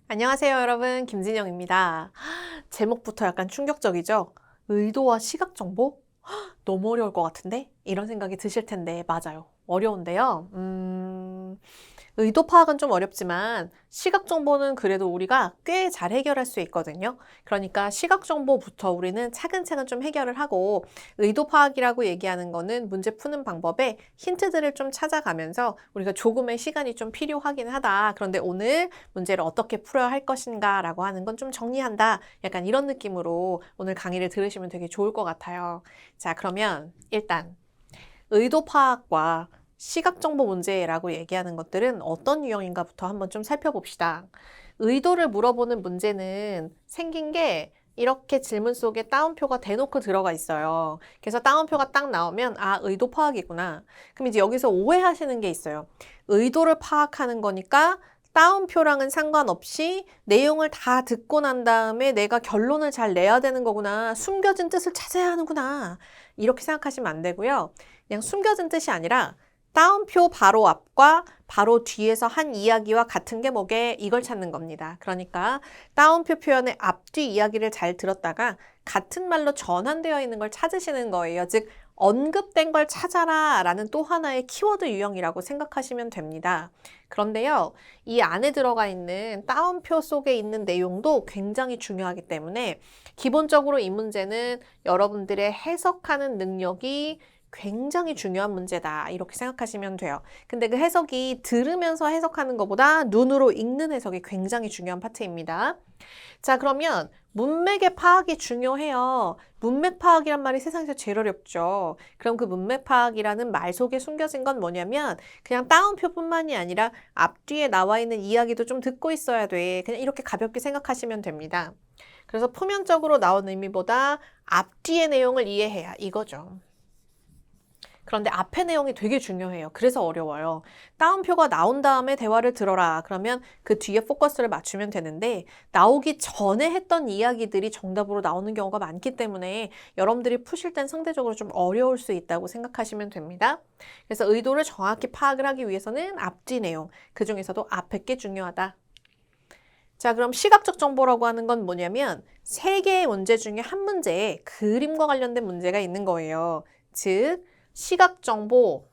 안녕하세요, 여러분. 김진영입니다. 제목부터 약간 충격적이죠? 의도와 시각 정보? 너무 어려울 것 같은데? 이런 생각이 드실 텐데, 맞아요. 어려운데요. 의도 파악은 좀 어렵지만 시각 정보는 그래도 우리가 꽤 잘 해결할 수 있거든요. 그러니까 시각 정보부터 우리는 차근차근 좀 해결을 하고, 의도 파악이라고 얘기하는 거는 문제 푸는 방법에 힌트들을 좀 찾아가면서 우리가 조금의 시간이 좀 필요하긴 하다. 그런데 오늘 문제를 어떻게 풀어야 할 것인가 라고 하는 건 좀 정리한다. 약간 이런 느낌으로 오늘 강의를 들으시면 되게 좋을 것 같아요. 자, 그러면 일단 의도 파악과 시각 정보 문제라고 얘기하는 것들은 어떤 유형인가부터 한번 좀 살펴봅시다. 의도를 물어보는 문제는 생긴 게 이렇게 질문 속에 따옴표가 대놓고 들어가 있어요. 그래서 따옴표가 딱 나오면 아, 의도 파악이구나. 그럼 이제 여기서 오해하시는 게 있어요. 의도를 파악하는 거니까 따옴표랑은 상관없이 내용을 다 듣고 난 다음에 내가 결론을 잘 내야 되는 거구나. 숨겨진 뜻을 찾아야 하는구나. 이렇게 생각하시면 안 되고요. 그냥 숨겨진 뜻이 아니라 따옴표 바로 앞과 바로 뒤에서 한 이야기와 같은 게 뭐게 이걸 찾는 겁니다. 그러니까 따옴표 표현의 앞뒤 이야기를 잘 들었다가 같은 말로 전환되어 있는 걸 찾으시는 거예요. 즉 언급된 걸 찾아라 라는 또 하나의 키워드 유형이라고 생각하시면 됩니다. 그런데요, 이 안에 들어가 있는 따옴표 속에 있는 내용도 굉장히 중요하기 때문에 기본적으로 이 문제는 여러분들의 해석하는 능력이 굉장히 중요한 문제다. 이렇게 생각하시면 돼요. 근데 그 해석이 들으면서 해석하는 것보다 눈으로 읽는 해석이 굉장히 중요한 파트입니다. 자, 그러면 문맥의 파악이 중요해요. 문맥 파악이란 말이 세상에서 제일 어렵죠. 그럼 그 문맥 파악이라는 말 속에 숨겨진 건 뭐냐면 그냥 따옴표뿐만이 아니라 앞뒤에 나와 있는 이야기도 좀 듣고 있어야 돼. 그냥 이렇게 가볍게 생각하시면 됩니다. 그래서 표면적으로 나온 의미보다 앞뒤의 내용을 이해해야 이거죠. 그런데 앞의 내용이 되게 중요해요. 그래서 어려워요. 따옴표가 나온 다음에 대화를 들어라. 그러면 그 뒤에 포커스를 맞추면 되는데 나오기 전에 했던 이야기들이 정답으로 나오는 경우가 많기 때문에 여러분들이 푸실 땐 상대적으로 좀 어려울 수 있다고 생각하시면 됩니다. 그래서 의도를 정확히 파악을 하기 위해서는 앞뒤 내용, 그 중에서도 앞에 게 중요하다. 자, 그럼 시각적 정보라고 하는 건 뭐냐면 세 개의 문제 중에 한 문제에 그림과 관련된 문제가 있는 거예요. 즉, 시각 정보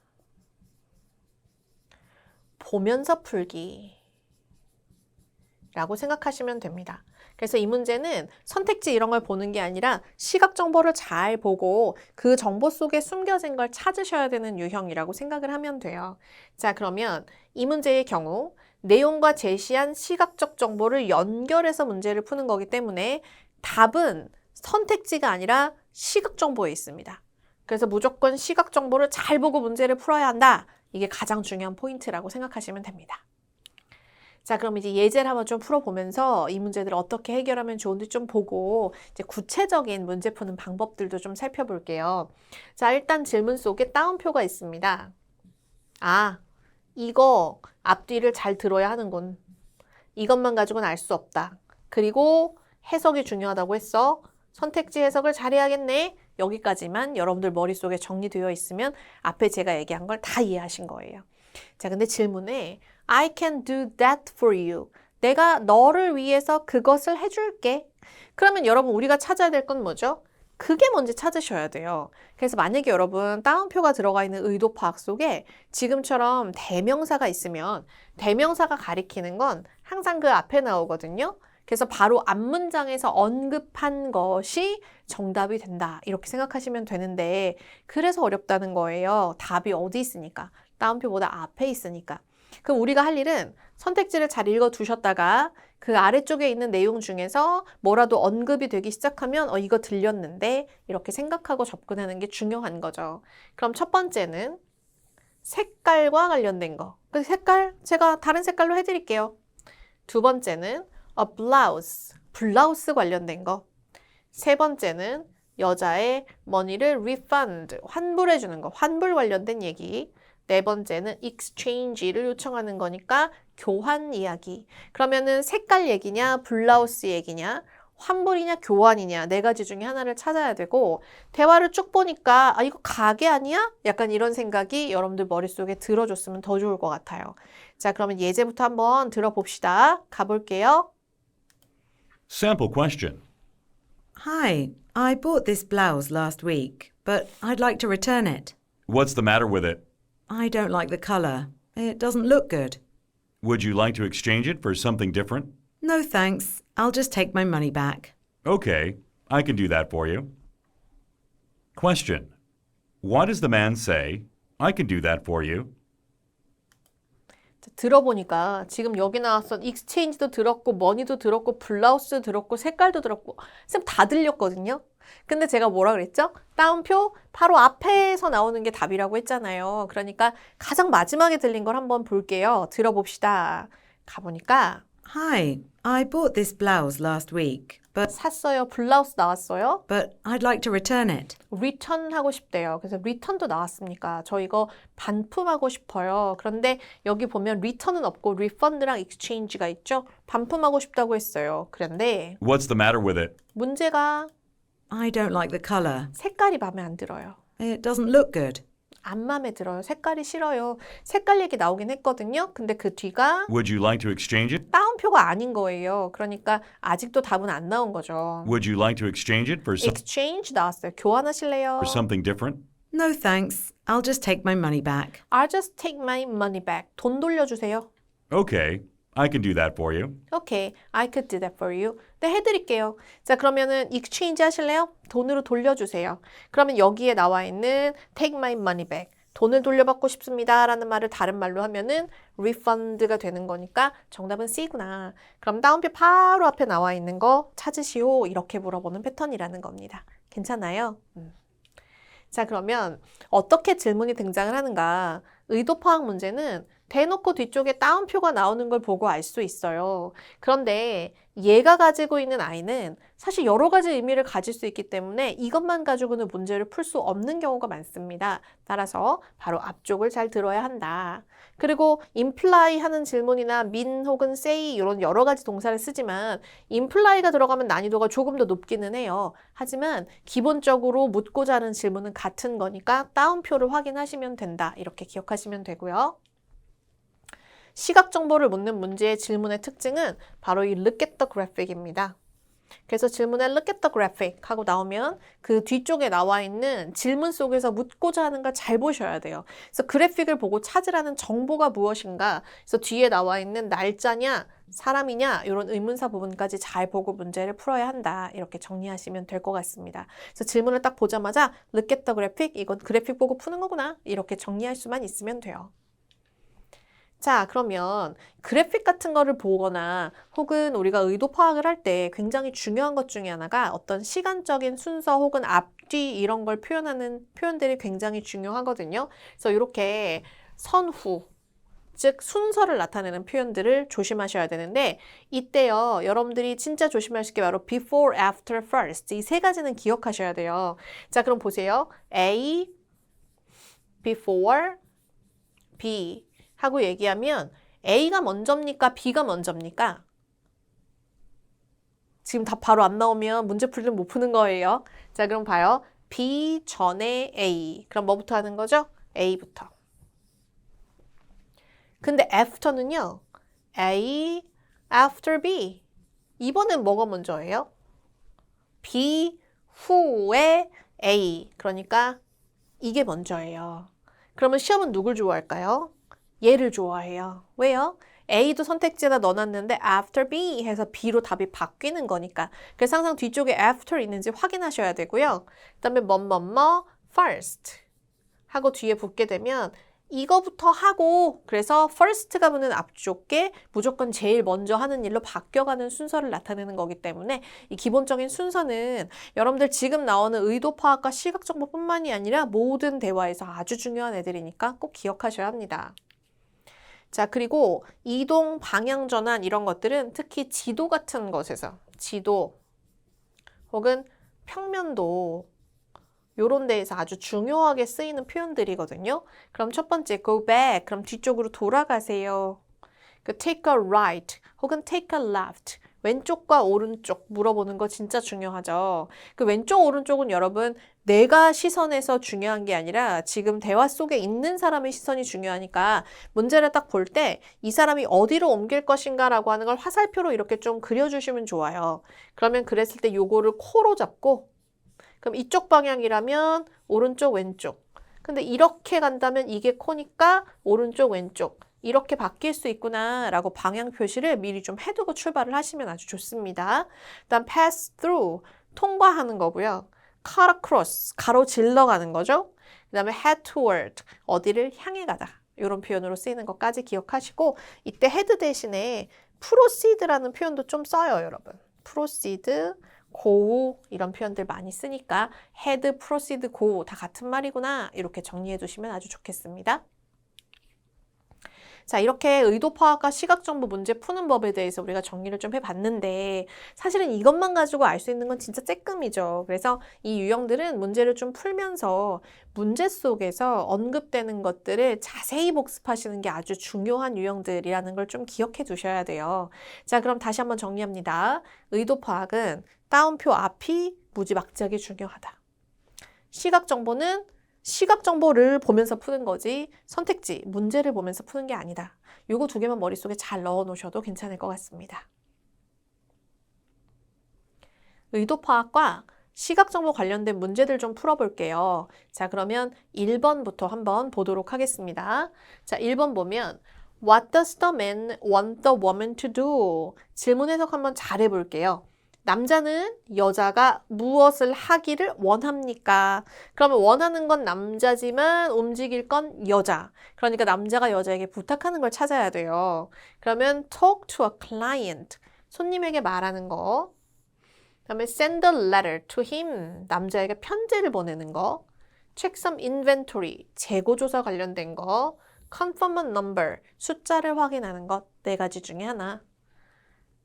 보면서 풀기 라고 생각하시면 됩니다. 그래서 이 문제는 선택지 이런 걸 보는 게 아니라 시각 정보를 잘 보고 그 정보 속에 숨겨진 걸 찾으셔야 되는 유형이라고 생각을 하면 돼요. 자, 그러면 이 문제의 경우 내용과 제시한 시각적 정보를 연결해서 문제를 푸는 거기 때문에 답은 선택지가 아니라 시각 정보에 있습니다. 그래서 무조건 시각 정보를 잘 보고 문제를 풀어야 한다. 이게 가장 중요한 포인트라고 생각하시면 됩니다. 자, 그럼 이제 예제를 한번 좀 풀어보면서 이 문제들을 어떻게 해결하면 좋은지 좀 보고 이제 구체적인 문제 푸는 방법들도 좀 살펴볼게요. 자, 일단 질문 속에 따옴표가 있습니다. 아, 이거 앞뒤를 잘 들어야 하는군. 이것만 가지고는 알 수 없다. 그리고 해석이 중요하다고 했어. 선택지 해석을 잘해야겠네. 여기까지만 여러분들 머릿속에 정리되어 있으면 앞에 제가 얘기한 걸 다 이해하신 거예요. 자, 근데 질문에 I can do that for you. 내가 너를 위해서 그것을 해줄게. 그러면 여러분 우리가 찾아야 될 건 뭐죠? 그게 뭔지 찾으셔야 돼요. 그래서 만약에 여러분 따옴표가 들어가 있는 의도 파악 속에 지금처럼 대명사가 있으면 대명사가 가리키는 건 항상 그 앞에 나오거든요. 그래서 바로 앞 문장에서 언급한 것이 정답이 된다. 이렇게 생각하시면 되는데 그래서 어렵다는 거예요. 답이 어디 있으니까. 따옴표보다 앞에 있으니까. 그럼 우리가 할 일은 선택지를 잘 읽어 두셨다가 그 아래쪽에 있는 내용 중에서 뭐라도 언급이 되기 시작하면 이거 들렸는데 이렇게 생각하고 접근하는 게 중요한 거죠. 그럼 첫 번째는 색깔과 관련된 거. 그 색깔 제가 다른 색깔로 해드릴게요. 두 번째는 a blouse, 블라우스 관련된 거. 세 번째는 여자의 머니를 refund, 환불해 주는 거, 환불 관련된 얘기. 네 번째는 exchange를 요청하는 거니까 교환 이야기. 그러면은 색깔 얘기냐, 블라우스 얘기냐, 환불이냐, 교환이냐 네 가지 중에 하나를 찾아야 되고 대화를 쭉 보니까 아 이거 가게 아니야? 약간 이런 생각이 여러분들 머릿속에 들어줬으면 더 좋을 것 같아요. 자, 그러면 예제부터 한번 들어봅시다. 가볼게요. Sample question. Hi, I bought this blouse last week, but I'd like to return it. What's the matter with it? I don't like the colour. It doesn't look good. Would you like to exchange it for something different? No thanks. I'll just take my money back. Okay, I can do that for you. Question. Why does the man say, I can do that for you? 들어보니까 지금 여기 나왔던 exchange도 들었고 money도 들었고 블라우스도 들었고 색깔도 들었고 쌤 다 들렸거든요. 근데 제가 뭐라 그랬죠? 따옴표 바로 앞에서 나오는 게 답이라고 했잖아요. 그러니까 가장 마지막에 들린 걸 한번 볼게요. 들어봅시다. 가보니까 Hi, I bought this blouse last week, 샀어요. 블라우스 나왔어요. but I'd like to return it. 리턴 하고 싶대요. 그래서 리턴도 나왔습니까? 저 이거 반품하고 싶어요. 그런데 여기 보면 리턴은 없고 리펀드랑 익스체인지가 있죠? 반품하고 싶다고 했어요. 그런데 What's the matter with it? 문제가 I don't like the colour. 색깔이 마음에 안 들어요. It doesn't look good. 안 마음에 들어요. 색깔이 싫어요. 색깔 얘기 나오긴 했거든요. 근데 그 뒤가 Would you like to exchange it? 따옴표가 아닌 거예요. 그러니까 아직도 답은 안 나온 거죠. Would you like to exchange it for exchange 나왔어요. 교환하실래요? something different? No thanks. I'll just take my money back. I'll just take my money back. 돈 돌려주세요. Okay, I can do that for you. Okay, I could do that for you. 네, 해드릴게요. 자, 그러면은 exchange 하실래요? 돈으로 돌려주세요. 그러면 여기에 나와 있는 take my money back. 돈을 돌려받고 싶습니다. 라는 말을 다른 말로 하면은 refund가 되는 거니까 정답은 C구나. 그럼 다운표 바로 앞에 나와 있는 거 찾으시오. 이렇게 물어보는 패턴이라는 겁니다. 괜찮아요? 자, 그러면 어떻게 질문이 등장을 하는가? 의도 파악 문제는 대놓고 뒤쪽에 따옴표가 나오는 걸 보고 알 수 있어요. 그런데 얘가 가지고 있는 I는 사실 여러 가지 의미를 가질 수 있기 때문에 이것만 가지고는 문제를 풀 수 없는 경우가 많습니다. 따라서 바로 앞쪽을 잘 들어야 한다. 그리고 imply 하는 질문이나 mean 혹은 say 이런 여러 가지 동사를 쓰지만 imply가 들어가면 난이도가 조금 더 높기는 해요. 하지만 기본적으로 묻고자 하는 질문은 같은 거니까 따옴표를 확인하시면 된다. 이렇게 기억하시면 되고요. 시각 정보를 묻는 문제의 질문의 특징은 바로 이 look at the graphic입니다. 그래서 질문에 look at the graphic 하고 나오면 그 뒤쪽에 나와 있는 질문 속에서 묻고자 하는 걸 잘 보셔야 돼요. 그래서 그래픽을 보고 찾으라는 정보가 무엇인가, 그래서 뒤에 나와 있는 날짜냐, 사람이냐 이런 의문사 부분까지 잘 보고 문제를 풀어야 한다. 이렇게 정리하시면 될 것 같습니다. 그래서 질문을 딱 보자마자 look at the graphic, 이건 그래픽 보고 푸는 거구나. 이렇게 정리할 수만 있으면 돼요. 자, 그러면 그래픽 같은 거를 보거나 혹은 우리가 의도 파악을 할 때 굉장히 중요한 것 중에 하나가 어떤 시간적인 순서 혹은 앞뒤 이런 걸 표현하는 표현들이 굉장히 중요하거든요. 그래서 이렇게 선후, 즉 순서를 나타내는 표현들을 조심하셔야 되는데 이때요, 여러분들이 진짜 조심하실 게 바로 before, after, first 이 세 가지는 기억하셔야 돼요. 자, 그럼 보세요. A, before, B 하고 얘기하면 A가 먼저입니까? B가 먼저입니까? 지금 답 바로 안 나오면 문제 풀이를 못 푸는 거예요. 자, 그럼 봐요. B 전에 A. 그럼 뭐부터 하는 거죠? A부터. 근데 after는요. A after B. 이번엔 뭐가 먼저예요? B 후에 A. 그러니까 이게 먼저예요. 그러면 시험은 누굴 좋아할까요? 얘를 좋아해요. 왜요? A도 선택지에다 넣어놨는데 after B 해서 B로 답이 바뀌는 거니까. 그래서 항상 뒤쪽에 after 있는지 확인하셔야 되고요. 그 다음에 뭐뭐뭐 first 하고 뒤에 붙게 되면 이거부터 하고 그래서 first가 붙는 앞쪽에 무조건 제일 먼저 하는 일로 바뀌어가는 순서를 나타내는 거기 때문에 이 기본적인 순서는 여러분들 지금 나오는 의도 파악과 시각 정보뿐만이 아니라 모든 대화에서 아주 중요한 애들이니까 꼭 기억하셔야 합니다. 자, 그리고 이동, 방향 전환 이런 것들은 특히 지도 같은 것에서 지도 혹은 평면도 요런 데에서 아주 중요하게 쓰이는 표현들이거든요. 그럼 첫 번째 go back, 그럼 뒤쪽으로 돌아가세요. 그 take a right 혹은 take a left, 왼쪽과 오른쪽 물어보는 거 진짜 중요하죠. 그 왼쪽, 오른쪽은 여러분 내가 시선에서 중요한 게 아니라 지금 대화 속에 있는 사람의 시선이 중요하니까 문제를 딱 볼 때 이 사람이 어디로 옮길 것인가라고 하는 걸 화살표로 이렇게 좀 그려주시면 좋아요. 그러면 그랬을 때 요거를 코로 잡고 그럼 이쪽 방향이라면 오른쪽, 왼쪽. 근데 이렇게 간다면 이게 코니까 오른쪽, 왼쪽. 이렇게 바뀔 수 있구나 라고 방향 표시를 미리 좀 해두고 출발을 하시면 아주 좋습니다. 일단 pass through, 통과하는 거고요. cut across, 가로질러 가는 거죠. 그 다음에 head toward, 어디를 향해 가다. 이런 표현으로 쓰이는 것까지 기억하시고 이때 head 대신에 proceed라는 표현도 좀 써요, 여러분. proceed, go 이런 표현들 많이 쓰니까 head, proceed, go 다 같은 말이구나 이렇게 정리해 두시면 아주 좋겠습니다. 자, 이렇게 의도 파악과 시각 정보 문제 푸는 법에 대해서 우리가 정리를 좀 해봤는데 사실은 이것만 가지고 알 수 있는 건 진짜 쬐끔이죠. 그래서 이 유형들은 문제를 좀 풀면서 문제 속에서 언급되는 것들을 자세히 복습하시는 게 아주 중요한 유형들이라는 걸 좀 기억해 두셔야 돼요. 자, 그럼 다시 한번 정리합니다. 의도 파악은 따옴표 앞이 무지막지하게 중요하다. 시각 정보는 시각 정보를 보면서 푸는 거지 선택지, 문제를 보면서 푸는 게 아니다. 요거 두 개만 머릿속에 잘 넣어 놓으셔도 괜찮을 것 같습니다. 의도 파악과 시각 정보 관련된 문제들 좀 풀어볼게요. 자, 그러면 1번부터 한번 보도록 하겠습니다. 자, 1번 보면 What does the man want the woman to do? 질문 해석 한번 잘 해볼게요. 남자는 여자가 무엇을 하기를 원합니까? 그러면 원하는 건 남자지만 움직일 건 여자. 그러니까 남자가 여자에게 부탁하는 걸 찾아야 돼요. 그러면 talk to a client. 손님에게 말하는 거. 그다음에 send a letter to him. 남자에게 편지를 보내는 거. check some inventory. 재고 조사 관련된 거. confirm a number. 숫자를 확인하는 것. 네 가지 중에 하나.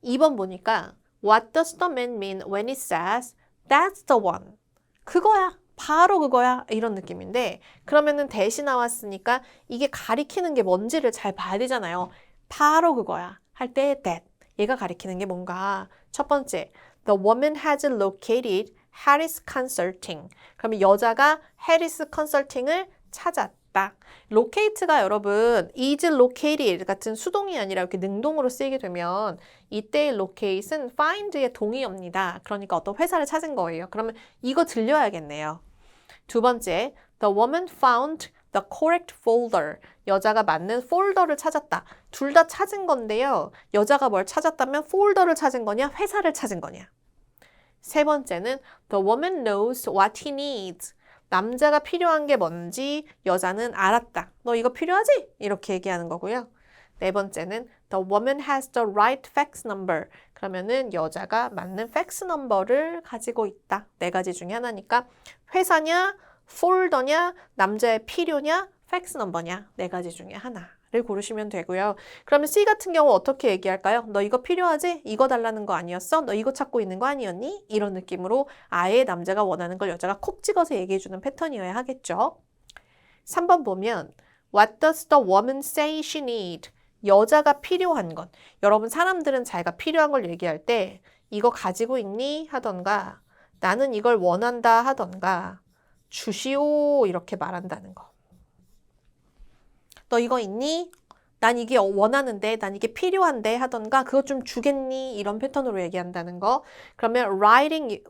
2번 보니까 What does the man mean when he says that's the one? 그거야. 바로 그거야. 이런 느낌인데 그러면은 대시 나왔으니까 이게 가리키는 게 뭔지를 잘 봐야 되잖아요. 바로 그거야. 할 때 that. 얘가 가리키는 게 뭔가. 첫 번째, the woman has located Harris Consulting. 그러면 여자가 Harris Consulting을 찾았다. locate가 여러분 is located 같은 수동이 아니라 이렇게 능동으로 쓰이게 되면 이때의 locate은 find의 동의어입니다. 그러니까 어떤 회사를 찾은 거예요. 그러면 이거 들려야겠네요. 두 번째, the woman found the correct folder. 여자가 맞는 폴더를 찾았다. 둘 다 찾은 건데요. 여자가 뭘 찾았다면 폴더를 찾은 거냐, 회사를 찾은 거냐. 세 번째는 the woman knows what he needs. 남자가 필요한 게 뭔지 여자는 알았다. 너 이거 필요하지? 이렇게 얘기하는 거고요. 네 번째는 the woman has the right fax number. 그러면은 여자가 맞는 팩스 넘버를 가지고 있다. 네 가지 중에 하나니까 회사냐, 폴더냐, 남자의 필요냐, 팩스 넘버냐. 네 가지 중에 하나를 고르시면 되고요. 그러면 C 같은 경우 어떻게 얘기할까요? 너 이거 필요하지? 이거 달라는 거 아니었어? 너 이거 찾고 있는 거 아니었니? 이런 느낌으로 아예 남자가 원하는 걸 여자가 콕 찍어서 얘기해주는 패턴이어야 하겠죠. 3번 보면 What does the woman say she need? 여자가 필요한 것. 여러분 사람들은 자기가 필요한 걸 얘기할 때 이거 가지고 있니? 하던가 나는 이걸 원한다 하던가 주시오 이렇게 말한다는 거. 너 이거 있니? 난 이게 원하는데, 난 이게 필요한데 하던가 그거 좀 주겠니? 이런 패턴으로 얘기한다는 거. 그러면 writing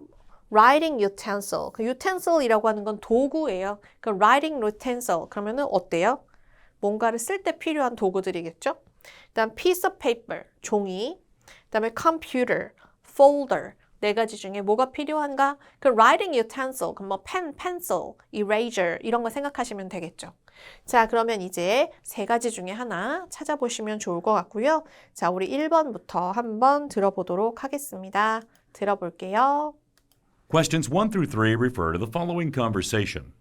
utensil. 그 utensil이라고 하는 건 도구예요. 그 writing utensil. 그러면은 어때요? 뭔가를 쓸 때 필요한 도구들이겠죠? 그다음 piece of paper, 종이. 그다음에 computer, folder. 네 가지 중에 뭐가 필요한가? 그 writing utensil, 그 뭐 pen, pencil, eraser 이런 거 생각하시면 되겠죠. 자, 그러면 이제 세 가지 중에 하나 찾아보시면 좋을 것 같고요. 자, 우리 1번부터 한번 들어보도록 하겠습니다. 들어볼게요. Questions 1 through 3 refer to the following conversation.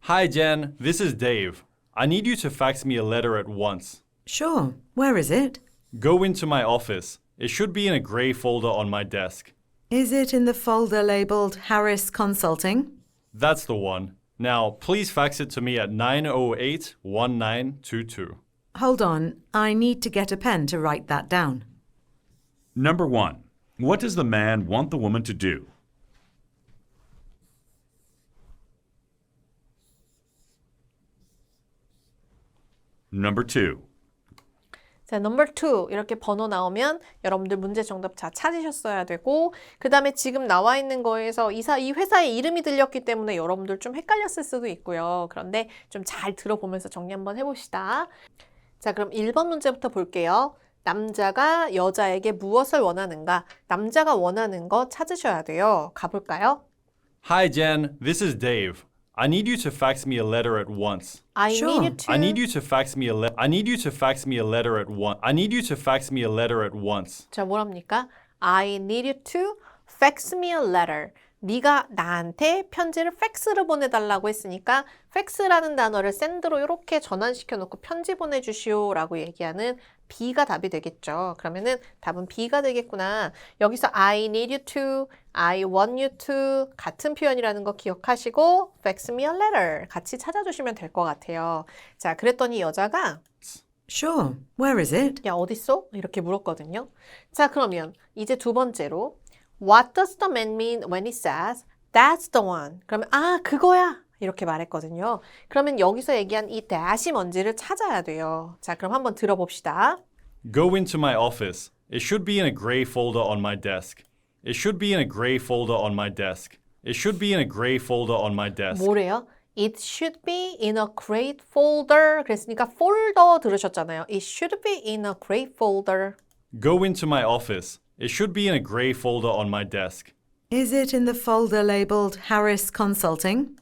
Hi, Jen. This is Dave. I need you to fax me a letter at once. Sure. Where is it? Go into my office. It should be in a grey folder on my desk. Is it in the folder labeled Harris Consulting? That's the one. Now, please fax it to me at 908-1922. Hold on. I need to get a pen to write that down. Number 1. What does the man want the woman to do? Number 2. 자, number 2 이렇게 번호 나오면 여러분들 문제 정답 다 찾으셨어야 되고 그 다음에 지금 나와 있는 거에서 이 회사의 이름이 들렸기 때문에 여러분들 좀 헷갈렸을 수도 있고요. 그런데 좀 잘 들어보면서 정리 한번 해봅시다. 자, 그럼 1번 문제부터 볼게요. 남자가 여자에게 무엇을 원하는가? 남자가 원하는 거 찾으셔야 돼요. 가볼까요? Hi, Jen. This is Dave. I need you to fax me a letter at once. I Sure. need you to I need you to fax me a letter. I need you to fax me a letter at once. I need you to fax me a letter at once. 자, 뭐랍니까? I need you to fax me a letter. 네가 나한테 편지를 팩스로 보내달라고 했으니까 팩스라는 단어를 send로 이렇게 전환시켜 놓고 편지 보내주시오라고 얘기하는 B가 답이 되겠죠. 그러면은 답은 B가 되겠구나. 여기서 I need you to, I want you to 같은 표현이라는 거 기억하시고 fax me a letter 같이 찾아주시면 될 것 같아요. 자, 그랬더니 여자가 Sure. Where is it? 야, 어딨어? 이렇게 물었거든요. 자, 그러면 이제 두 번째로 What does the man mean when he says that's the one? 그러면 아, 그거야. 이렇게 말했거든요. 그러면 여기서 얘기한 이 that이 뭔지를 찾아야 돼요. 자, 그럼 한번 들어봅시다. Go into my office. It should be in a gray folder on my desk. It should be in a gray folder on my desk. It should be in a gray folder on my desk. 뭐래요? It should be in a great folder. 그랬으니까 folder 들으셨잖아요. It should be in a great folder. Go into my office. It should be in a gray folder on my desk. Is it in the folder labelled Harris Consulting?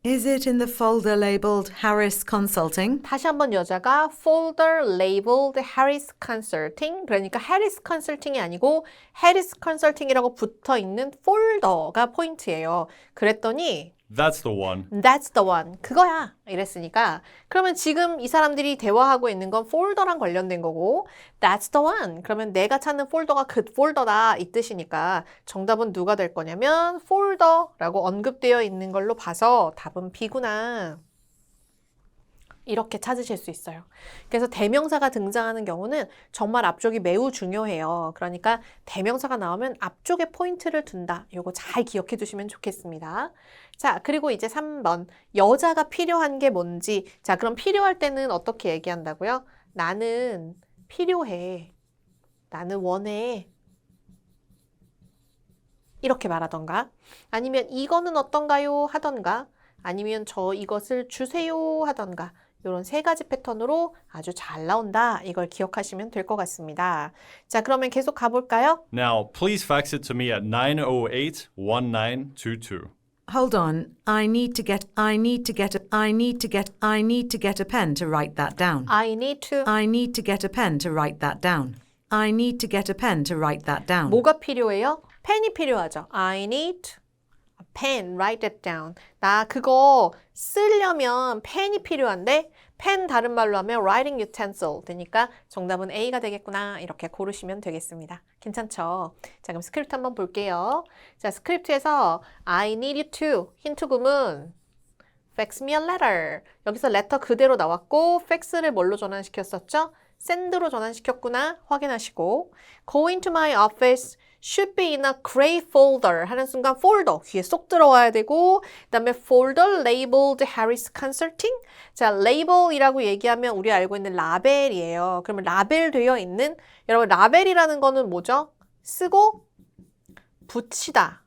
Is it in the folder labelled Harris Consulting? 다시 한번 여자가 folder labeled Harris Consulting 그러니까 Harris Consulting이 아니고 Harris Consulting이라고 붙어 있는 폴더가 포인트예요. 그랬더니 That's the one. That's the one. 그거야. 이랬으니까 그러면 지금 이 사람들이 대화하고 있는 건 폴더랑 관련된 거고 That's the one. 그러면 내가 찾는 폴더가 그 폴더다 이 뜻이니까 정답은 누가 될 거냐면 폴더라고 언급되어 있는 걸로 봐서 답은 B구나. 이렇게 찾으실 수 있어요. 그래서 대명사가 등장하는 경우는 정말 앞쪽이 매우 중요해요. 그러니까 대명사가 나오면 앞쪽에 포인트를 둔다. 이거 잘 기억해 두시면 좋겠습니다. 자, 그리고 이제 3번. 여자가 필요한 게 뭔지. 자, 그럼 필요할 때는 어떻게 얘기한다고요? 나는 필요해. 나는 원해. 이렇게 말하던가. 아니면 이거는 어떤가요? 하던가. 아니면 저 이것을 주세요 하던가. 이런 세 가지 패턴으로 아주 잘 나온다. 이걸 기억하시면 될 것 같습니다. 자, 그러면 계속 가볼까요? Now, please fax it to me at 908-1922. Hold on. I need to get a pen to write that down. I need to. I need to get a pen to write that down. I need to get a pen to write that down. 뭐가 필요해요? 펜이 필요하죠. I need a pen, write it down. 나 그거 쓰려면 펜이 필요한데 펜 다른 말로 하면 writing utensil 되니까 정답은 A가 되겠구나. 이렇게 고르시면 되겠습니다. 괜찮죠? 자, 그럼 스크립트 한번 볼게요. 자, 스크립트에서 I need you to 힌트 구문 fax me a letter. 여기서 letter 그대로 나왔고 fax를 뭘로 전환시켰었죠? send로 전환시켰구나 확인하시고 go into my office should be in a gray folder 하는 순간 folder 귀에 쏙 들어와야 되고 그 다음에 folder labeled Harris Consulting 자 label이라고 얘기하면 우리 알고 있는 라벨이에요. 그러면 라벨 되어 있는 여러분 라벨이라는 거는 뭐죠? 쓰고 붙이다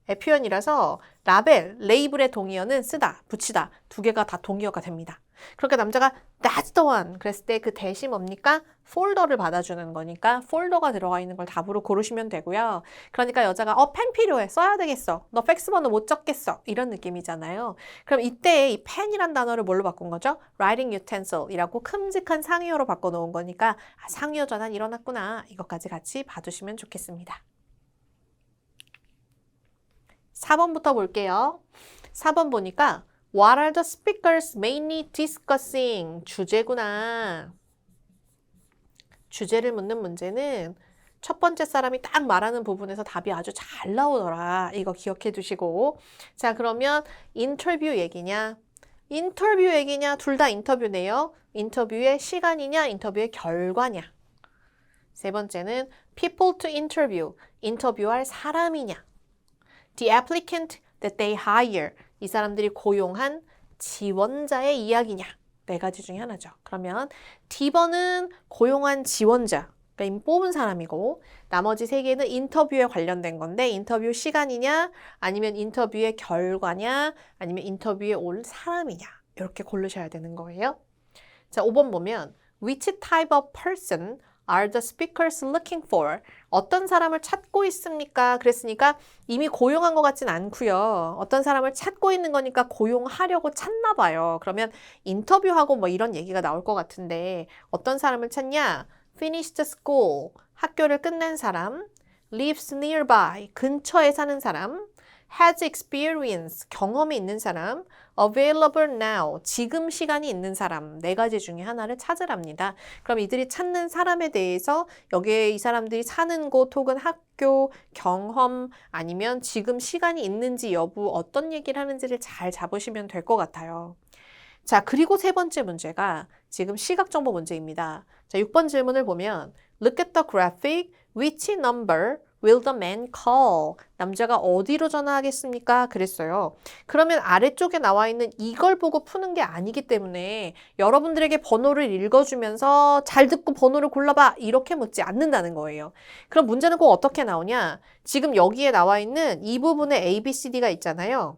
의 표현이라서 라벨, 레이블의 동의어는 쓰다, 붙이다 두 개가 다 동의어가 됩니다. 그러니까 남자가 That's the one 그랬을 때 그 대시 뭡니까? 폴더를 받아주는 거니까 폴더가 들어가 있는 걸 답으로 고르시면 되고요. 그러니까 여자가 펜 필요해 써야 되겠어 너 팩스 번호 못 적겠어 이런 느낌이잖아요. 그럼 이때 이 펜이란 단어를 뭘로 바꾼 거죠? writing utensil 이라고 큼직한 상의어로 바꿔놓은 거니까 아, 상의어 전환 일어났구나 이것까지 같이 봐두시면 좋겠습니다. 4번부터 볼게요. 4번 보니까 What are the speakers mainly discussing? 주제구나. 주제를 묻는 문제는 첫 번째 사람이 딱 말하는 부분에서 답이 아주 잘 나오더라. 이거 기억해 두시고 자 그러면 인터뷰 얘기냐? 인터뷰 얘기냐? 둘 다 인터뷰네요. 인터뷰의 시간이냐? 인터뷰의 결과냐? 세 번째는 people to interview, 인터뷰할 사람이냐. The applicant that they hire, 이 사람들이 고용한 지원자의 이야기냐. 네 가지 중에 하나죠. 그러면 D번은 고용한 지원자, 그러니까 이미 뽑은 사람이고 나머지 세 개는 인터뷰에 관련된 건데 인터뷰 시간이냐 아니면 인터뷰의 결과냐 아니면 인터뷰에 올 사람이냐 이렇게 고르셔야 되는 거예요. 자, 5번 보면 Which type of person are the speakers looking for? 어떤 사람을 찾고 있습니까? 그랬으니까 이미 고용한 것 같진 않고요. 어떤 사람을 찾고 있는 거니까 고용하려고 찾나 봐요. 그러면 인터뷰하고 뭐 이런 얘기가 나올 것 같은데 어떤 사람을 찾냐? Finished school, 학교를 끝낸 사람. Lives nearby, 근처에 사는 사람. Has experience, 경험이 있는 사람. Available now, 지금 시간이 있는 사람. 네 가지 중에 하나를 찾으랍니다. 그럼 이들이 찾는 사람에 대해서 여기에 이 사람들이 사는 곳 혹은 학교, 경험 아니면 지금 시간이 있는지 여부 어떤 얘기를 하는지를 잘 잡으시면 될 것 같아요. 자, 그리고 세 번째 문제가 지금 시각정보 문제입니다. 자, 6번 질문을 보면 Look at the graphic. Which number will the man call? 남자가 어디로 전화하겠습니까? 그랬어요. 그러면 아래쪽에 나와 있는 이걸 보고 푸는 게 아니기 때문에 여러분들에게 번호를 읽어주면서 잘 듣고 번호를 골라봐 이렇게 묻지 않는다는 거예요. 그럼 문제는 꼭 어떻게 나오냐? 지금 여기에 나와 있는 이 부분에 A, B, C, D가 있잖아요.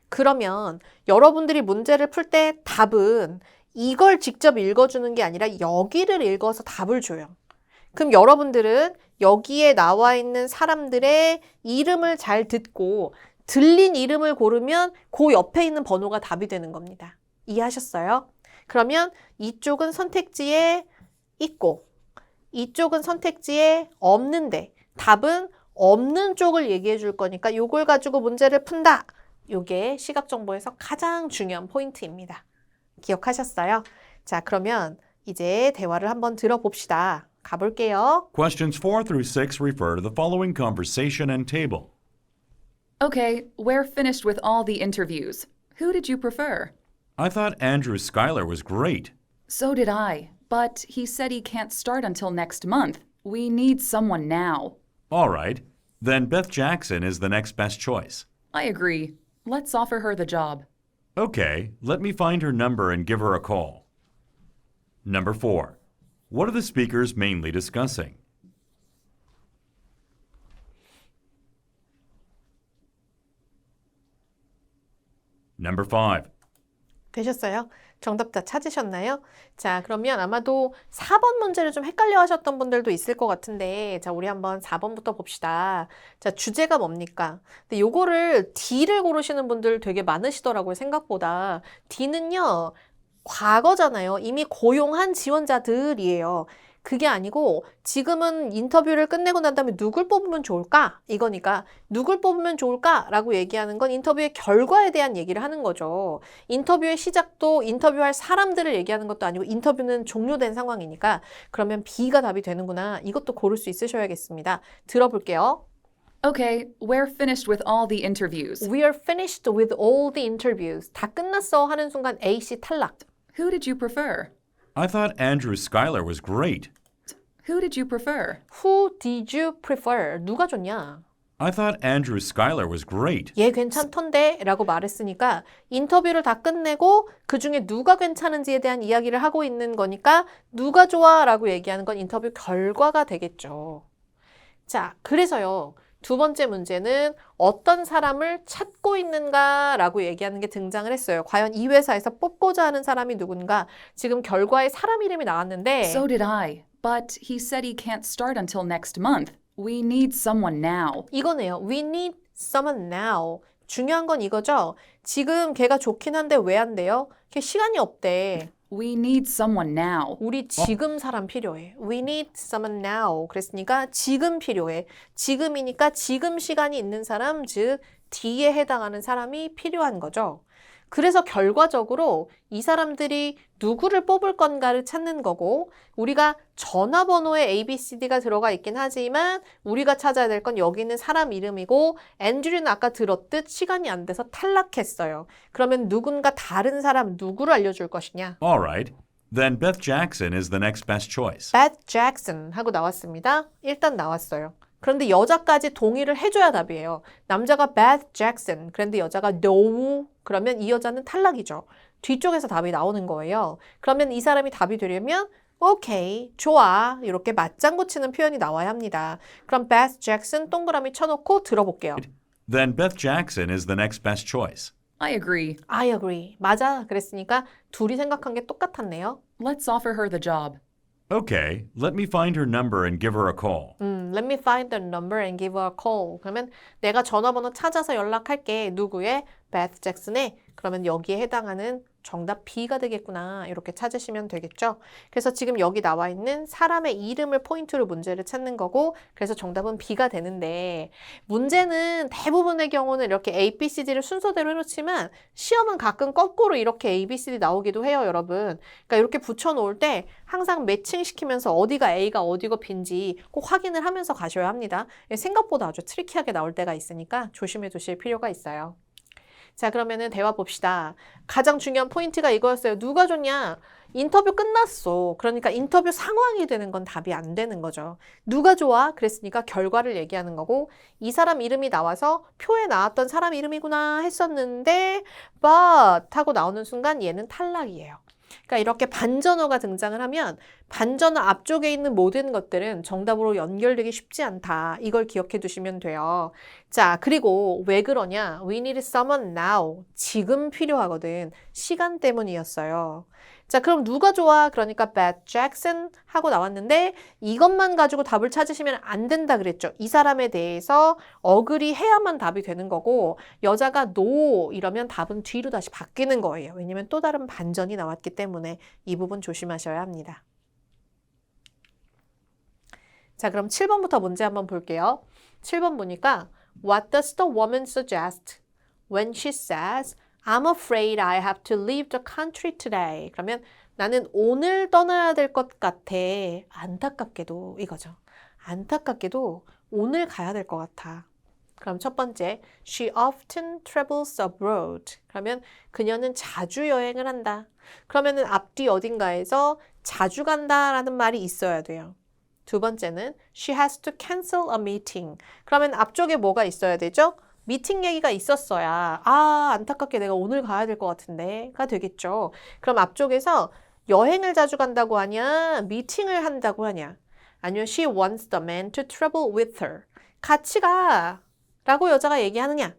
그러면 여러분들이 문제를 풀 때 답은 이걸 직접 읽어주는 게 아니라 여기를 읽어서 답을 줘요. 그럼 여러분들은 여기에 나와 있는 사람들의 이름을 잘 듣고 들린 이름을 고르면 그 옆에 있는 번호가 답이 되는 겁니다. 이해하셨어요? 그러면 이쪽은 선택지에 있고 이쪽은 선택지에 없는데 답은 없는 쪽을 얘기해 줄 거니까 이걸 가지고 문제를 푼다. 이게 시각정보에서 가장 중요한 포인트입니다. 기억하셨어요? 자, 그러면 이제 대화를 한번 들어봅시다. 가볼게요. Questions 4 through 6 refer to the following conversation and table. Okay, we're finished with all the interviews. Who did you prefer? I thought Andrew Schuyler was great. So did I, but he said he can't start until next month. We need someone now. All right, then Beth Jackson is the next best choice. I agree. Let's offer her the job. Okay, let me find her number and give her a call. Number 4. What are the speakers mainly discussing? Number 5. 되셨어요? 정답 다 찾으셨나요? 자, 그러면 아마도 4번 문제를 좀 헷갈려 하셨던 분들도 있을 것 같은데, 자, 우리 한번 4번부터 봅시다. 자, 주제가 뭡니까? 근데 요거를 D를 고르시는 분들 되게 많으시더라고요, 생각보다. D는요, 과거잖아요. 이미 고용한 지원자들이에요. 그게 아니고 지금은 인터뷰를 끝내고 난 다음에 누굴 뽑으면 좋을까? 이거니까 누굴 뽑으면 좋을까라고 얘기하는 건 인터뷰의 결과에 대한 얘기를 하는 거죠. 인터뷰의 시작도 인터뷰할 사람들을 얘기하는 것도 아니고 인터뷰는 종료된 상황이니까 그러면 B가 답이 되는구나. 이것도 고를 수 있으셔야겠습니다. 들어볼게요. Okay, we're finished with all the interviews. We are finished with all the interviews. 다 끝났어 하는 순간 A, C 탈락. Who did you prefer? I thought Andrew Schuyler was great. Who did you prefer? Who did you prefer? 누가 좋냐? I thought Andrew Schuyler was great. 얘 괜찮던데? 라고 말했으니까 인터뷰를 다 끝내고 그 중에 누가 괜찮은지에 대한 이야기를 하고 있는 거니까 누가 좋아? 라고 얘기하는 건 인터뷰 결과가 되겠죠. 자, 그래서요. 두 번째 문제는 어떤 사람을 찾고 있는가 라고 얘기하는 게 등장을 했어요. 과연 이 회사에서 뽑고자 하는 사람이 누군가? 지금 결과에 사람 이름이 나왔는데 So did I, but he said he can't start until next month. We need someone now. 이거네요. We need someone now. 중요한 건 이거죠. 지금 걔가 좋긴 한데 왜 안 돼요? 걔 시간이 없대. We need someone now. 우리 지금 사람 필요해. We need someone now. 그랬으니까 지금 필요해. 지금이니까 지금 시간이 있는 사람, 즉 D에 해당하는 사람이 필요한 거죠. 그래서 결과적으로 이 사람들이 누구를 뽑을 건가를 찾는 거고 우리가 전화번호에 ABCD가 들어가 있긴 하지만 우리가 찾아야 될 건 여기 있는 사람 이름이고 앤드류는 아까 들었듯 시간이 안 돼서 탈락했어요. 그러면 누군가 다른 사람 누구를 알려줄 것이냐? All right, Then Beth Jackson is the next best choice. Beth Jackson 하고 나왔습니다. 일단 나왔어요. 그런데 여자까지 동의를 해줘야 답이에요. 남자가 Beth Jackson, 그런데 여자가 No, 그러면 이 여자는 탈락이죠. 뒤쪽에서 답이 나오는 거예요. 그러면 이 사람이 답이 되려면 오케이, 좋아, 이렇게 맞장구 치는 표현이 나와야 합니다. 그럼 Beth Jackson 동그라미 쳐놓고 들어볼게요. Then Beth Jackson is the next best choice. I agree. I agree. 맞아. 그랬으니까 둘이 생각한 게 똑같았네요. Let's offer her the job. Okay, let me find her number and give her a call. Let me find the number and give her a call. 그러면 내가 전화번호 찾아서 연락할게. 누구의? Beth Jackson의. 그러면 여기에 해당하는 정답 B가 되겠구나. 이렇게 찾으시면 되겠죠. 그래서 지금 여기 나와 있는 사람의 이름을 포인트로 문제를 찾는 거고, 그래서 정답은 B가 되는데, 문제는 대부분의 경우는 이렇게 A, B, C, D를 순서대로 해놓지만 시험은 가끔 거꾸로 이렇게 A, B, C, D 나오기도 해요, 여러분. 그러니까 이렇게 붙여놓을 때 항상 매칭시키면서 어디가 A가 어디가 B인지 꼭 확인을 하면서 가셔야 합니다. 생각보다 아주 트리키하게 나올 때가 있으니까 조심해 두실 필요가 있어요. 자, 그러면은 대화 봅시다. 가장 중요한 포인트가 이거였어요. 누가 좋냐? 인터뷰 끝났어. 그러니까 인터뷰 상황이 되는 건 답이 안 되는 거죠. 누가 좋아? 그랬으니까 결과를 얘기하는 거고, 이 사람 이름이 나와서 표에 나왔던 사람 이름이구나 했었는데 but 하고 나오는 순간 얘는 탈락이에요. 그러니까 이렇게 반전어가 등장을 하면 반전어 앞쪽에 있는 모든 것들은 정답으로 연결되기 쉽지 않다. 이걸 기억해 두시면 돼요. 자, 그리고 왜 그러냐? We need someone now. 지금 필요하거든. 시간 때문이었어요. 자, 그럼 누가 좋아? 그러니까 Beth Jackson 하고 나왔는데 이것만 가지고 답을 찾으시면 안 된다 그랬죠. 이 사람에 대해서 어그리 해야만 답이 되는 거고, 여자가 no 이러면 답은 뒤로 다시 바뀌는 거예요. 왜냐면 또 다른 반전이 나왔기 때문에 이 부분 조심하셔야 합니다. 자, 그럼 7번부터 문제 한번 볼게요. 7번 보니까 What does the woman suggest when she says I'm afraid I have to leave the country today? 그러면 나는 오늘 떠나야 될 것 같아. 안타깝게도 이거죠. 안타깝게도 오늘 가야 될 것 같아. 그럼 첫 번째, she often travels abroad. 그러면 그녀는 자주 여행을 한다. 그러면은 앞뒤 어딘가에서 자주 간다라는 말이 있어야 돼요. 두 번째는 she has to cancel a meeting. 그러면 앞쪽에 뭐가 있어야 되죠? 미팅 얘기가 있었어야 안타깝게 내가 오늘 가야 될 것 같은데가 되겠죠. 그럼 앞쪽에서 여행을 자주 간다고 하냐? 미팅을 한다고 하냐? 아니면 she wants the man to travel with her. 같이 가 라고 여자가 얘기하느냐?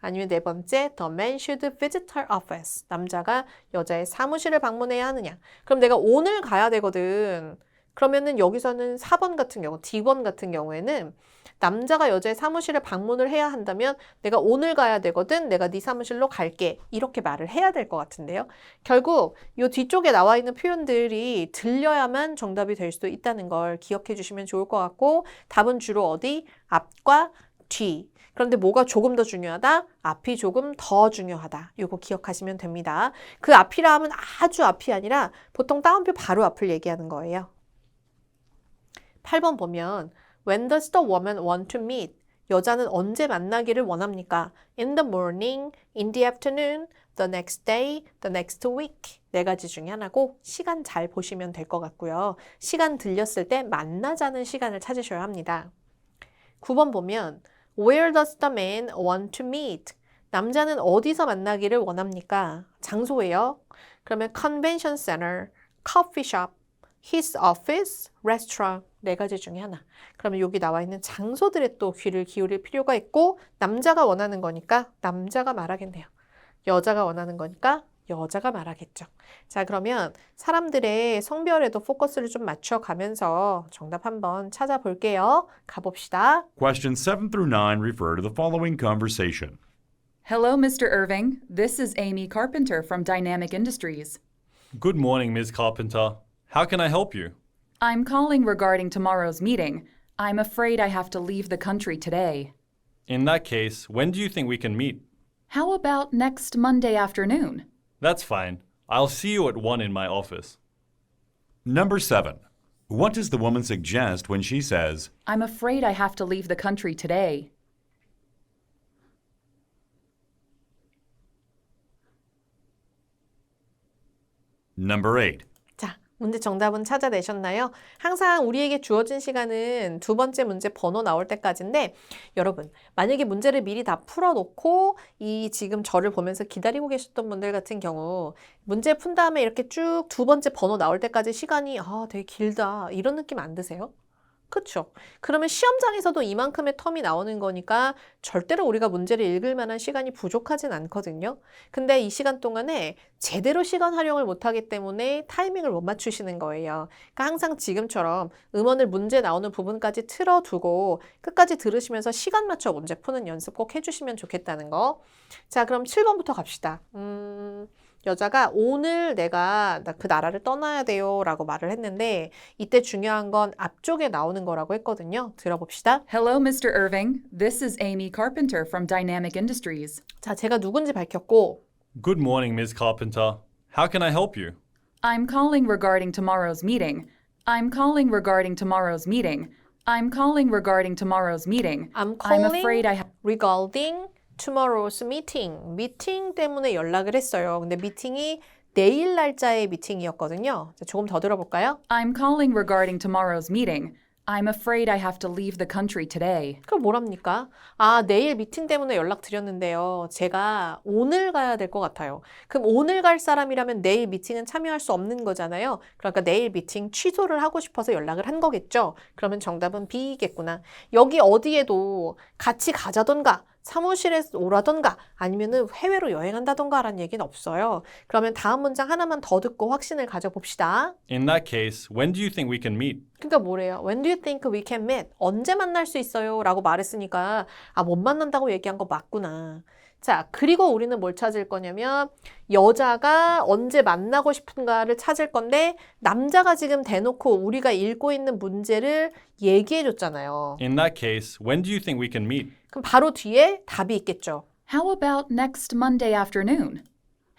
아니면 네 번째, the man should visit her office. 남자가 여자의 사무실을 방문해야 하느냐? 그럼 내가 오늘 가야 되거든. 그러면은 여기서는 4번 같은 경우, D번 같은 경우에는 남자가 여자의 사무실을 방문을 해야 한다면 내가 오늘 가야 되거든. 내가 네 사무실로 갈게. 이렇게 말을 해야 될 것 같은데요. 결국 이 뒤쪽에 나와 있는 표현들이 들려야만 정답이 될 수도 있다는 걸 기억해 주시면 좋을 것 같고, 답은 주로 어디? 앞과 뒤. 그런데 뭐가 조금 더 중요하다? 앞이 조금 더 중요하다. 이거 기억하시면 됩니다. 그 앞이라 하면 아주 앞이 아니라 보통 따옴표 바로 앞을 얘기하는 거예요. 8번 보면 When does the woman want to meet? 여자는 언제 만나기를 원합니까? In the morning, in the afternoon, the next day, the next week. 네 가지 중에 하나고 시간 잘 보시면 될 것 같고요. 시간 들렸을 때 만나자는 시간을 찾으셔야 합니다. 9번 보면 Where does the man want to meet? 남자는 어디서 만나기를 원합니까? 장소예요. 그러면 convention center, coffee shop, his office, restaurant. 네 가지 중에 하나. 그러면 여기 나와 있는 장소들에 또 귀를 기울일 필요가 있고, 남자가 원하는 거니까 남자가 말하겠네요. 여자가 원하는 거니까 여자가 말하겠죠. 자, 그러면 사람들의 성별에도 포커스를 좀 맞춰가면서 정답 한번 찾아볼게요. 가봅시다. Questions 7 through 9 refer to the following conversation. Hello, Mr. Irving. This is Amy Carpenter from Dynamic Industries. Good morning, Ms. Carpenter. How can I help you? I'm calling regarding tomorrow's meeting. I'm afraid I have to leave the country today. In that case, when do you think we can meet? How about next Monday afternoon? That's fine. I'll see you at 1 in my office. Number 7. What does the woman suggest when she says, I'm afraid I have to leave the country today. Number 8. 자, 문제 정답은 찾아내셨나요? 항상 우리에게 주어진 시간은 두 번째 문제 번호 나올 때까지인데 여러분 만약에 문제를 미리 다 풀어놓고 이 지금 저를 보면서 기다리고 계셨던 분들 같은 경우 문제 푼 다음에 이렇게 쭉 두 번째 번호 나올 때까지 시간이 되게 길다 이런 느낌 안 드세요? 그쵸? 그러면 시험장에서도 이만큼의 텀이 나오는 거니까 절대로 우리가 문제를 읽을 만한 시간이 부족하진 않거든요. 근데 이 시간 동안에 제대로 시간 활용을 못하기 때문에 타이밍을 못 맞추시는 거예요. 그러니까 항상 지금처럼 음원을 문제 나오는 부분까지 틀어두고 끝까지 들으시면서 시간 맞춰 문제 푸는 연습 꼭 해주시면 좋겠다는 거. 자, 그럼 7번부터 갑시다. 여자가 오늘 내가 그 나라를 떠나야 돼요 라고 말을 했는데 이때 중요한 건 앞쪽에 나오는 거라고 했거든요. 들어봅시다. Hello, Mr. Irving. This is Amy Carpenter from Dynamic Industries. 자, 제가 누군지 밝혔고 Good morning, Ms. Carpenter. How can I help you? I'm calling regarding tomorrow's meeting. I'm calling regarding tomorrow's meeting. I'm calling regarding tomorrow's meeting. I'm I'm calling afraid I have regarding tomorrow's meeting. 미팅 때문에 연락을 했어요. 근데 미팅이 내일 날짜의 미팅이었거든요. 자, 조금 더 들어볼까요? I'm calling regarding tomorrow's meeting. I'm afraid I have to leave the country today. 그럼 뭐랍니까? 내일 미팅 때문에 연락드렸는데요. 제가 오늘 가야 될 것 같아요. 그럼 오늘 갈 사람이라면 내일 미팅은 참여할 수 없는 거잖아요. 그러니까 내일 미팅 취소를 하고 싶어서 연락을 한 거겠죠. 그러면 정답은 B겠구나. 여기 어디에도 같이 가자던가 사무실에 오라던가 아니면은 해외로 여행한다던가 라는 얘기는 없어요. 그러면 다음 문장 하나만 더 듣고 확신을 가져봅시다. In that case, when do you think we can meet? 그러니까 뭐래요? When do you think we can meet? 언제 만날 수 있어요? 라고 말했으니까 못 만난다고 얘기한 거 맞구나. 자, 그리고 우리는 뭘 찾을 거냐면 여자가 언제 만나고 싶은가를 찾을 건데 남자가 지금 대놓고 우리가 읽고 있는 문제를 얘기해 줬잖아요. In that case, when do you think we can meet? 그럼 바로 뒤에 답이 있겠죠. How about next Monday afternoon?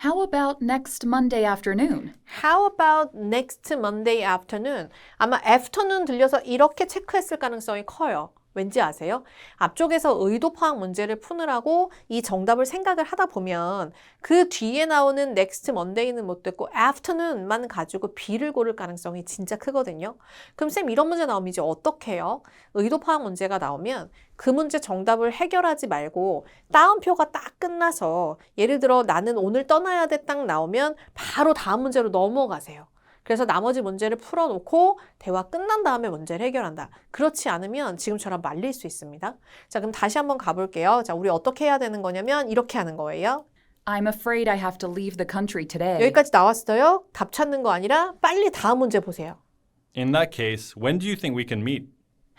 How about next Monday afternoon? How about next Monday afternoon? 아마 afternoon 들려서 이렇게 체크했을 가능성이 커요. 왠지 아세요? 앞쪽에서 의도 파악 문제를 푸느라고 이 정답을 생각을 하다 보면 그 뒤에 나오는 next Monday는 못 듣고 afternoon만 가지고 B를 고를 가능성이 진짜 크거든요. 그럼 쌤 이런 문제 나오면 이제 어떻게 해요? 의도 파악 문제가 나오면 그 문제 정답을 해결하지 말고 따옴표가 딱 끝나서 예를 들어 나는 오늘 떠나야 돼 딱 나오면 바로 다음 문제로 넘어가세요. 그래서 나머지 문제를 풀어놓고 대화 끝난 다음에 문제를 해결한다. 그렇지 않으면 지금처럼 말릴 수 있습니다. 자, 그럼 다시 한번 가볼게요. 자, 우리 어떻게 해야 되는 거냐면 이렇게 하는 거예요. I'm afraid I have to leave the country today. 여기까지 나왔어요. 답 찾는 거 아니라 빨리 다음 문제 보세요. In that case, when do you think we can meet?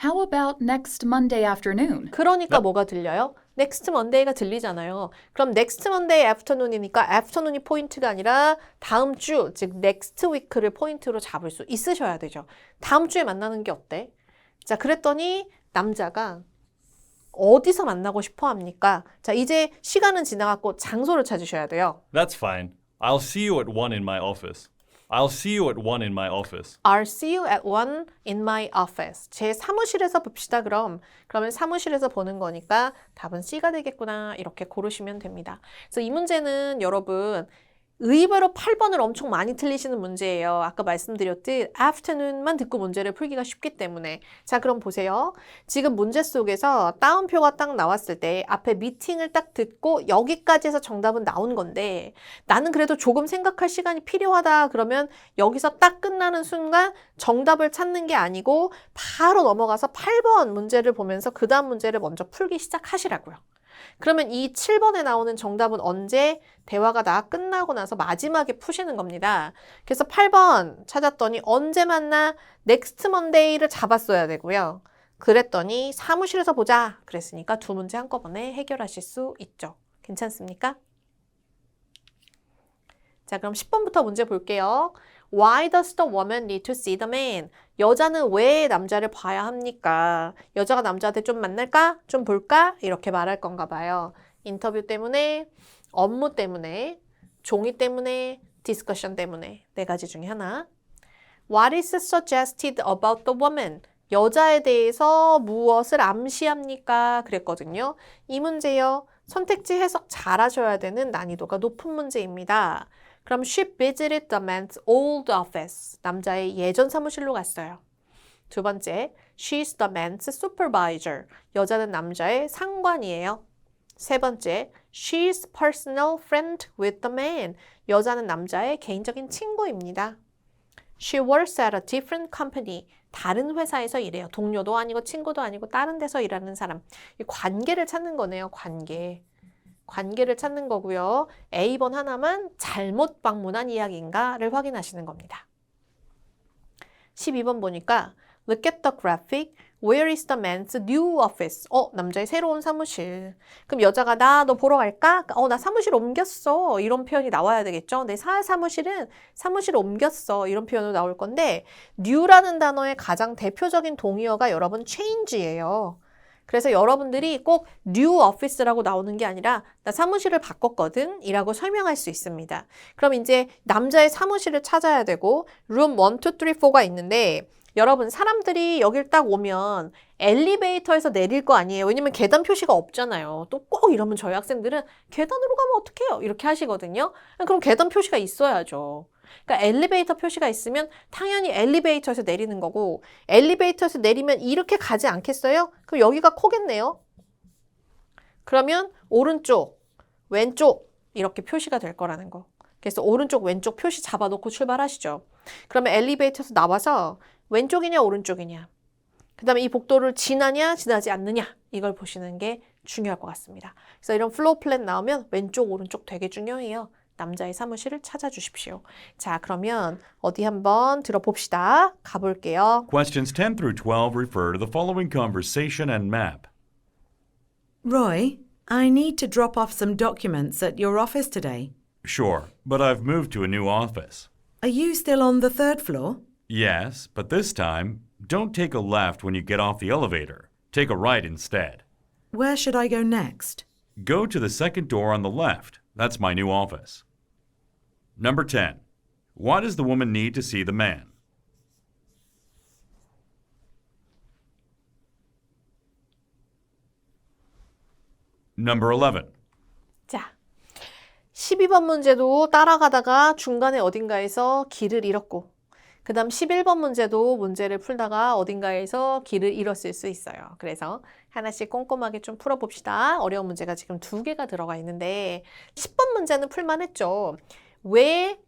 How about next Monday afternoon? 그러니까 뭐가 들려요? next Monday가 들리잖아요. 그럼 next Monday afternoon이니까 afternoon이 포인트가 아니라 다음 주, 즉 next week를 포인트로 잡을 수 있으셔야 되죠. 다음 주에 만나는 게 어때? 자, 그랬더니 남자가 어디서 만나고 싶어 합니까? 자, 이제 시간은 지나갔고 장소를 찾으셔야 돼요. That's fine. I'll see you at 1 in my office. I'll see you at 1 in my office. I'll see you at 1 in my office. 제 사무실에서 봅시다, 그럼. 그러면 사무실에서 보는 거니까 답은 C가 되겠구나. 이렇게 고르시면 됩니다. 그래서 이 문제는 여러분 의외로 8번을 엄청 많이 틀리시는 문제예요. 아까 말씀드렸듯 afternoon만 듣고 문제를 풀기가 쉽기 때문에. 자, 그럼 보세요. 지금 문제 속에서 따옴표가 딱 나왔을 때 앞에 미팅을 딱 듣고 여기까지 해서 정답은 나온 건데 나는 그래도 조금 생각할 시간이 필요하다 그러면 여기서 딱 끝나는 순간 정답을 찾는 게 아니고 바로 넘어가서 8번 문제를 보면서 그 다음 문제를 먼저 풀기 시작하시라고요. 그러면 이 7번에 나오는 정답은 언제? 대화가 다 끝나고 나서 마지막에 푸시는 겁니다. 그래서 8번 찾았더니 언제 만나? next Monday를 잡았어야 되고요. 그랬더니 사무실에서 보자. 그랬으니까 두 문제 한꺼번에 해결하실 수 있죠. 괜찮습니까? 자, 그럼 10번부터 문제 볼게요. Why does the woman need to see the man? 여자는 왜 남자를 봐야 합니까? 여자가 남자한테 좀 만날까? 좀 볼까? 이렇게 말할 건가 봐요. 인터뷰 때문에, 업무 때문에, 종이 때문에, 디스커션 때문에. 네 가지 중에 하나. What is suggested about the woman? 여자에 대해서 무엇을 암시합니까? 그랬거든요. 이 문제요. 선택지 해석 잘 하셔야 되는 난이도가 높은 문제입니다. 그럼 she visited the man's old office. 남자의 예전 사무실로 갔어요. 두 번째, she's the man's supervisor. 여자는 남자의 상관이에요. 세 번째, she's personal friend with the man. 여자는 남자의 개인적인 친구입니다. She works at a different company. 다른 회사에서 일해요. 동료도 아니고 친구도 아니고 다른 데서 일하는 사람. 이 관계를 찾는 거네요. 관계를 찾는 거고요. A번 하나만 잘못 방문한 이야기인가를 확인하시는 겁니다. 12번 보니까 Look at the graphic. Where is the man's new office? 남자의 새로운 사무실. 그럼 여자가 너 보러 갈까? 나 사무실 옮겼어. 이런 표현이 나와야 되겠죠? 내 사무실은 사무실 옮겼어. 이런 표현으로 나올 건데 new라는 단어의 가장 대표적인 동의어가 여러분 change예요. 그래서 여러분들이 꼭 new office라고 나오는 게 아니라 나 사무실을 바꿨거든 이라고 설명할 수 있습니다. 그럼 이제 남자의 사무실을 찾아야 되고 room 1, 2, 3, 4가 있는데 여러분 사람들이 여길 딱 오면 엘리베이터에서 내릴 거 아니에요. 왜냐면 계단 표시가 없잖아요. 또 꼭 이러면 저희 학생들은 계단으로 가면 어떡해요? 이렇게 하시거든요. 그럼 계단 표시가 있어야죠. 그러니까 엘리베이터 표시가 있으면 당연히 엘리베이터에서 내리는 거고 엘리베이터에서 내리면 이렇게 가지 않겠어요? 그럼 여기가 코겠네요. 그러면 오른쪽, 왼쪽 이렇게 표시가 될 거라는 거. 그래서 오른쪽, 왼쪽 표시 잡아놓고 출발하시죠. 그러면 엘리베이터에서 나와서 왼쪽이냐 오른쪽이냐 그 다음에 이 복도를 지나냐 지나지 않느냐 이걸 보시는 게 중요할 것 같습니다. 그래서 이런 플로우 플랜 나오면 왼쪽 오른쪽 되게 중요해요. 남자의 사무실을 찾아주십시오. 자, 그러면 어디 한번 들어봅시다. 가볼게요. Questions 10 through 12 refer to the following conversation and map. Roy, I need to drop off some documents at your office today. Sure, but I've moved to a new office. Are you still on the third floor? Yes, but this time, don't take a left when you get off the elevator. Take a right instead. Where should I go next? Go to the second door on the left. That's my new office. Number 10. Why does the woman need to see the man? Number 11. 자, 12번 문제도 따라가다가 중간에 어딘가에서 길을 잃었고 그 다음 11번 문제도 문제를 풀다가 어딘가에서 길을 잃었을 수 있어요. 그래서 하나씩 꼼꼼하게 좀 풀어봅시다. 어려운 문제가 지금 2개가 들어가 있는데 10번 문제는 풀만했죠. 왜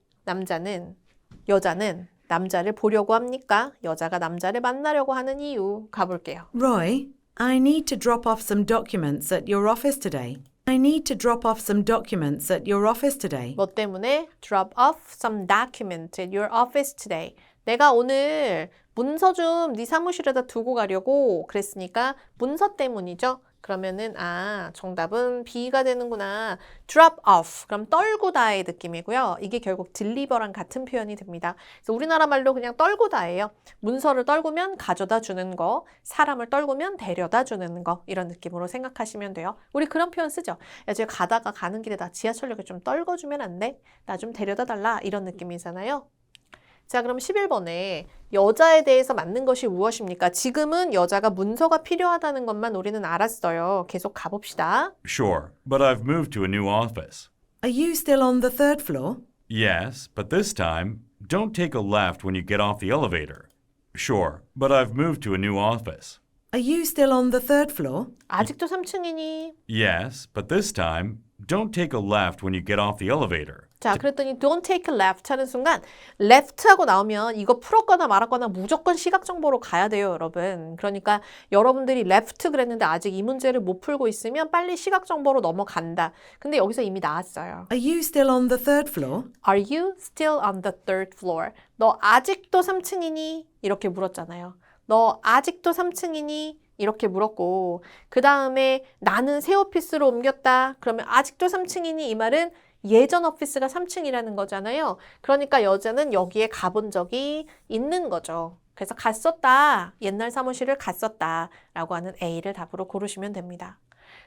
여자는 남자를 보려고 합니까? 여자가 남자를 만나려고 하는 이유 가볼게요. Roy, I need to drop off some documents at your office today. I need to drop off some documents at your office today. 뭐 때문에? Drop off some documents at your office today. 내가 오늘 문서 좀 네 사무실에다 두고 가려고 그랬으니까 문서 때문이죠. 그러면은 정답은 B가 되는구나. drop off. 그럼 떨구다의 느낌이고요. 이게 결국 deliver랑 같은 표현이 됩니다. 그래서 우리나라 말로 그냥 떨구다예요. 문서를 떨구면 가져다 주는 거, 사람을 떨구면 데려다 주는 거 이런 느낌으로 생각하시면 돼요. 우리 그런 표현 쓰죠. 야, 제가 가다가 가는 길에 나 지하철역에 좀 떨궈주면 안 돼? 나 좀 데려다 달라 이런 느낌이잖아요. 자, 그럼 11번에 여자에 대해서 맞는 것이 무엇입니까? 지금은 여자가 문서가 필요하다는 것만 우리는 알았어요. 계속 가봅시다. Sure, but I've moved to a new office. Are you still on the third floor? Yes, but this time, don't take a left when you get off the elevator. Sure, but I've moved to a new office. Are you still on the third floor? 아직도 3층이니? Yes, but this time, don't take a left when you get off the elevator. 자, 그랬더니 don't take a left 하는 순간 left하고 나오면 이거 풀었거나 말았거나 무조건 시각 정보로 가야 돼요, 여러분. 그러니까 여러분들이 left 그랬는데 아직 이 문제를 못 풀고 있으면 빨리 시각 정보로 넘어간다. 근데 여기서 이미 나왔어요. Are you still on the third floor? Are you still on the third floor? 너 아직도 3층이니? 이렇게 물었잖아요. 너 아직도 3층이니? 이렇게 물었고 그 다음에 나는 새 오피스로 옮겼다. 그러면 아직도 3층이니? 이 말은 예전 오피스가 3층이라는 거잖아요. 그러니까 여자는 여기에 가본 적이 있는 거죠. 그래서 갔었다. 옛날 사무실을 갔었다. 라고 하는 A를 답으로 고르시면 됩니다.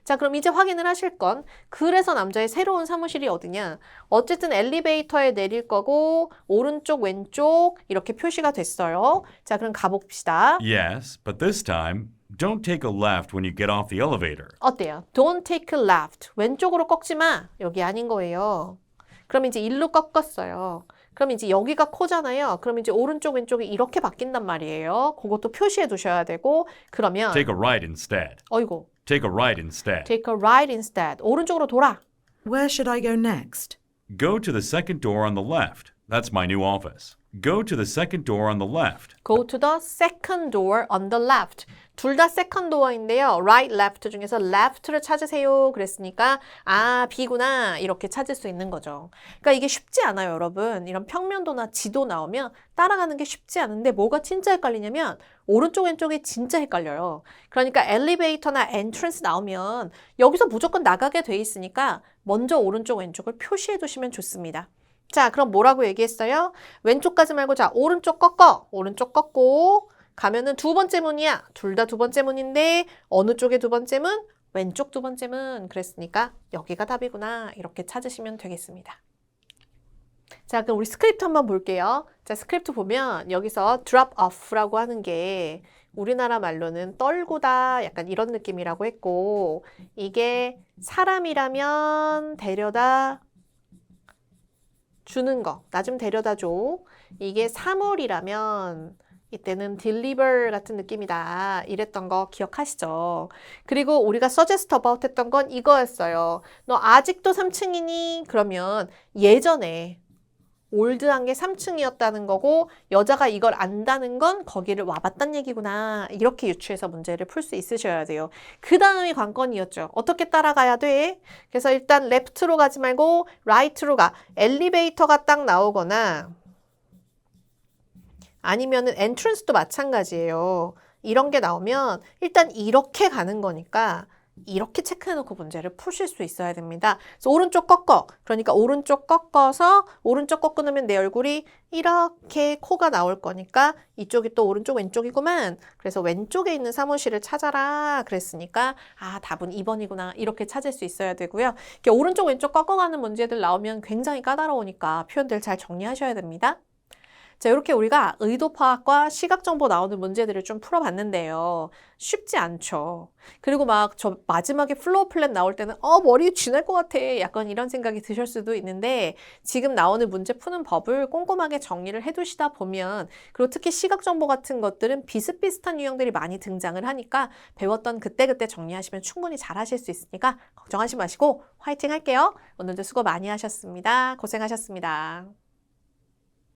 자, 그럼 이제 확인을 하실 건 그래서 남자의 새로운 사무실이 어디냐? 어쨌든 엘리베이터에 내릴 거고 오른쪽, 왼쪽 이렇게 표시가 됐어요. 자, 그럼 가봅시다. Yes, but this time, don't take a left when you get off the elevator. 어때요? Don't take a left. 왼쪽으로 꺾지 마. 여기 아닌 거예요. 그럼 이제 1로 꺾었어요. 그럼 이제 여기가 코잖아요. 그럼 이제 오른쪽 왼쪽이 이렇게 바뀐단 말이에요. 그것도 표시해 두셔야 되고 그러면 Take a right instead. 어이구 Take a right instead. take a right instead. 오른쪽으로 돌아. Where should I go next? Go to the second door on the left. That's my new office. Go to the second door on the left. Go to the second door on the left. 둘 다 second door인데요. right, left 중에서 left를 찾으세요. 그랬으니까 아, B구나. 이렇게 찾을 수 있는 거죠. 그러니까 이게 쉽지 않아요, 여러분. 이런 평면도나 지도 나오면 따라가는 게 쉽지 않은데 뭐가 진짜 헷갈리냐면 오른쪽 왼쪽이 진짜 헷갈려요. 그러니까 엘리베이터나 엔트런스 나오면 여기서 무조건 나가게 돼 있으니까 먼저 오른쪽 왼쪽을 표시해 두시면 좋습니다. 자, 그럼 뭐라고 얘기했어요? 왼쪽 가지 말고 자, 오른쪽 꺾어. 오른쪽 꺾고 가면은 두 번째 문이야. 둘 다 두 번째 문인데 어느 쪽에 두 번째 문? 왼쪽 두 번째 문. 그랬으니까 여기가 답이구나. 이렇게 찾으시면 되겠습니다. 자, 그럼 우리 스크립트 한번 볼게요. 자, 스크립트 보면 여기서 drop off라고 하는 게 우리나라 말로는 떨구다 약간 이런 느낌이라고 했고 이게 사람이라면 데려다 주는 거, 나 좀 데려다 줘. 이게 사물이라면 이때는 deliver 같은 느낌이다. 이랬던 거 기억하시죠? 그리고 우리가 suggest about 했던 건 이거였어요. 너 아직도 3층이니? 그러면 예전에 올드한 게 3층이었다는 거고 여자가 이걸 안다는 건 거기를 와봤단 얘기구나. 이렇게 유추해서 문제를 풀 수 있으셔야 돼요. 그 다음이 관건이었죠. 어떻게 따라가야 돼? 그래서 일단 left로 가지 말고 right로 가. 엘리베이터가 딱 나오거나 아니면은 entrance도 마찬가지예요. 이런 게 나오면 일단 이렇게 가는 거니까 이렇게 체크해놓고 문제를 푸실 수 있어야 됩니다. 그래서 오른쪽 꺾어. 그러니까 오른쪽 꺾어서 오른쪽 꺾으면 내 얼굴이 이렇게 코가 나올 거니까 이쪽이 또 오른쪽 왼쪽이구만. 그래서 왼쪽에 있는 사무실을 찾아라. 그랬으니까 아 답은 2번이구나. 이렇게 찾을 수 있어야 되고요. 이렇게 오른쪽 왼쪽 꺾어가는 문제들 나오면 굉장히 까다로우니까 표현들 잘 정리하셔야 됩니다. 자, 이렇게 우리가 의도 파악과 시각 정보 나오는 문제들을 좀 풀어봤는데요. 쉽지 않죠. 그리고 막 저 마지막에 플로우 플랜 나올 때는 머리 쥐날 것 같아. 약간 이런 생각이 드실 수도 있는데 지금 나오는 문제 푸는 법을 꼼꼼하게 정리를 해두시다 보면 그리고 특히 시각 정보 같은 것들은 비슷비슷한 유형들이 많이 등장을 하니까 배웠던 그때그때 정리하시면 충분히 잘 하실 수 있으니까 걱정하지 마시고 화이팅 할게요. 오늘도 수고 많이 하셨습니다. 고생하셨습니다.